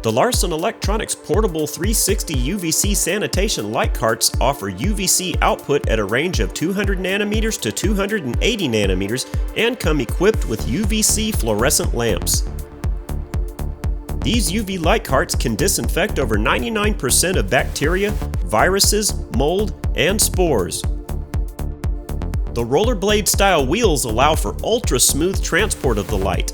The Larson Electronics portable 360 UVC sanitation light carts offer UVC output at a range of 200 nanometers to 280 nanometers and come equipped with UVC fluorescent lamps. These UV light carts can disinfect over 99% of bacteria, viruses, mold, and spores. The rollerblade style wheels allow for ultra smooth transport of the light.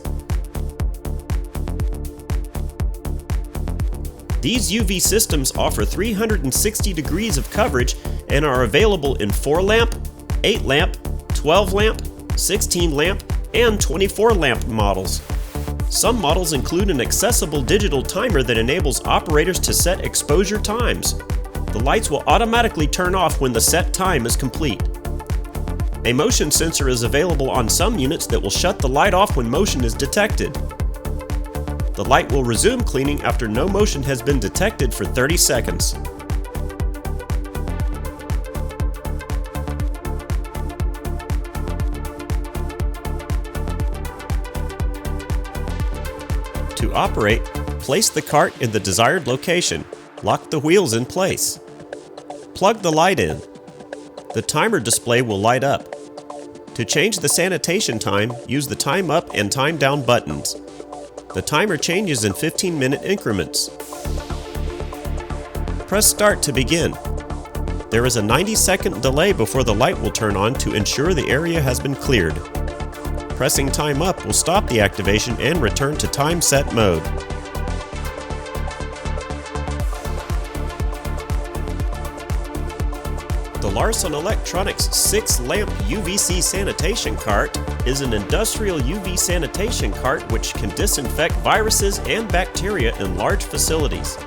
These UV systems offer 360 degrees of coverage and are available in 4 lamp, 8 lamp, 12 lamp, 16 lamp, and 24 lamp models. Some models include an accessible digital timer that enables operators to set exposure times. The lights will automatically turn off when the set time is complete. A motion sensor is available on some units that will shut the light off when motion is detected. The light will resume cleaning after no motion has been detected for 30 seconds. To operate, place the cart in the desired location. Lock the wheels in place. Plug the light in. The timer display will light up. To change the sanitation time, use the time up and time down buttons. The timer changes in 15-minute increments. Press start to begin. There is a 90-second delay before the light will turn on to ensure the area has been cleared. Pressing time up will stop the activation and return to time set mode. The Larson Electronics 6-lamp UVC sanitation cart is an industrial UV sanitation cart which can disinfect viruses and bacteria in large facilities.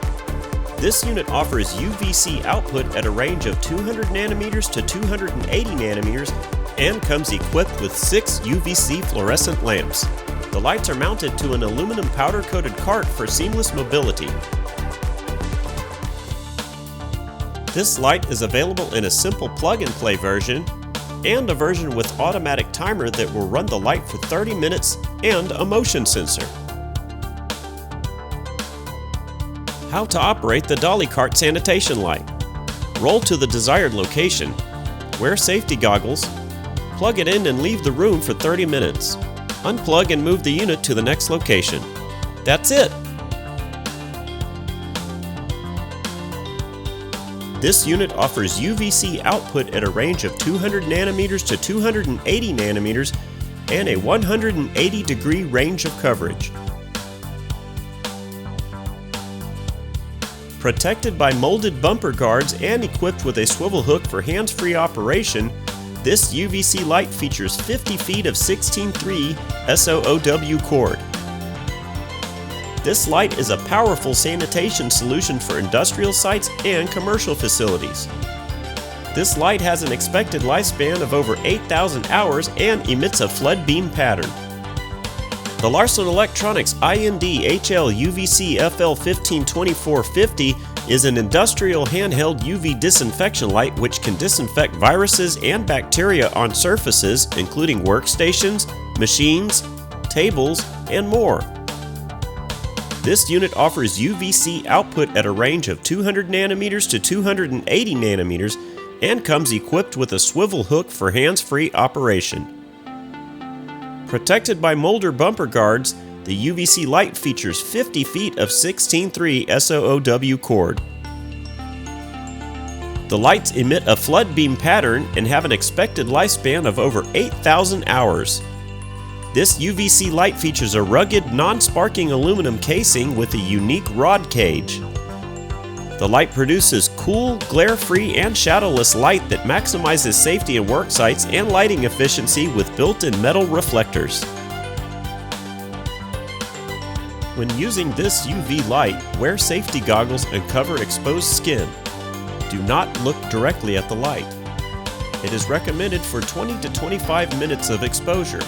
This unit offers UVC output at a range of 200 nanometers to 280 nanometers and comes equipped with 6 UVC fluorescent lamps. The lights are mounted to an aluminum powder-coated cart for seamless mobility. This light is available in a simple plug-and-play version and a version with automatic timer that will run the light for 30 minutes and a motion sensor. How to operate the dolly cart sanitation light. Roll to the desired location. Wear safety goggles. Plug it in and leave the room for 30 minutes. Unplug and move the unit to the next location. That's it! This unit offers UVC output at a range of 200 nanometers to 280 nanometers and a 180-degree range of coverage. Protected by molded bumper guards and equipped with a swivel hook for hands-free operation, this UVC light features 50 feet of 16.3 SOOW cord. This light is a powerful sanitation solution for industrial sites and commercial facilities. This light has an expected lifespan of over 8,000 hours and emits a flood beam pattern. The Larson Electronics IND-HL UVC FL152450 is an industrial handheld UV disinfection light which can disinfect viruses and bacteria on surfaces including workstations, machines, tables, and more. This unit offers UVC output at a range of 200 nanometers to 280 nanometers and comes equipped with a swivel hook for hands-free operation. Protected by molder bumper guards, the UVC light features 50 feet of 16.3 SOOW cord. The lights emit a flood beam pattern and have an expected lifespan of over 8,000 hours. This UVC light features a rugged, non-sparking aluminum casing with a unique rod cage. The light produces cool, glare-free, and shadowless light that maximizes safety in work sites and lighting efficiency with built-in metal reflectors. When using this UV light, wear safety goggles and cover exposed skin. Do not look directly at the light. It is recommended for 20 to 25 minutes of exposure.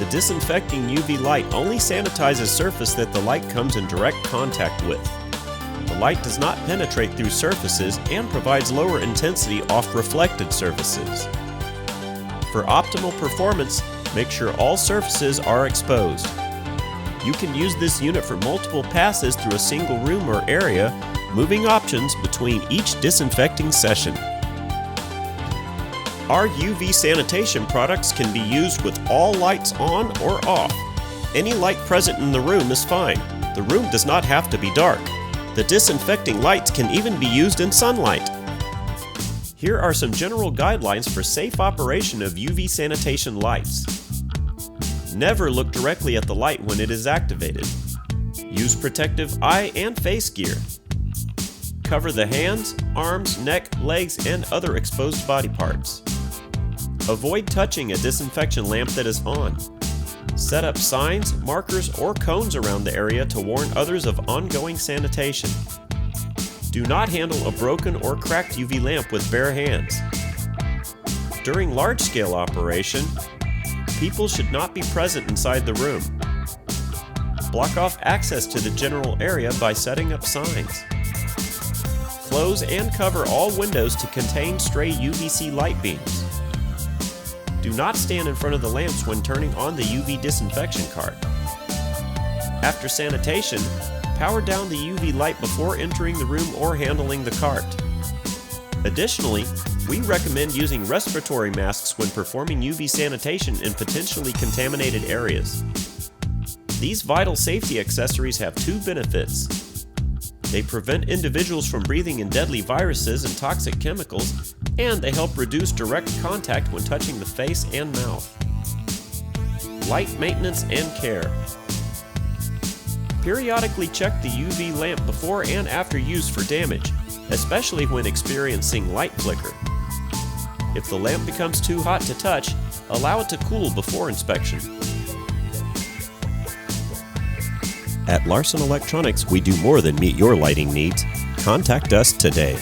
The disinfecting UV light only sanitizes surface that the light comes in direct contact with. The light does not penetrate through surfaces and provides lower intensity off reflected surfaces. For optimal performance, make sure all surfaces are exposed. You can use this unit for multiple passes through a single room or area, moving options between each disinfecting session. Our UV sanitation products can be used with all lights on or off. Any light present in the room is fine. The room does not have to be dark. The disinfecting lights can even be used in sunlight. Here are some general guidelines for safe operation of UV sanitation lights. Never look directly at the light when it is activated. Use protective eye and face gear. Cover the hands, arms, neck, legs, and other exposed body parts. Avoid touching a disinfection lamp that is on. Set up signs, markers, or cones around the area to warn others of ongoing sanitation. Do not handle a broken or cracked UV lamp with bare hands. During large-scale operation, people should not be present inside the room. Block off access to the general area by setting up signs. Close and cover all windows to contain stray UVC light beams. Do not stand in front of the lamps when turning on the UV disinfection cart. After sanitation, power down the UV light before entering the room or handling the cart. Additionally, we recommend using respiratory masks when performing UV sanitation in potentially contaminated areas. These vital safety accessories have two benefits. They prevent individuals from breathing in deadly viruses and toxic chemicals, and they help reduce direct contact when touching the face and mouth. Light maintenance and care. Periodically check the UV lamp before and after use for damage, especially when experiencing light flicker. If the lamp becomes too hot to touch, allow it to cool before inspection. At Larson Electronics, we do more than meet your lighting needs. Contact us today.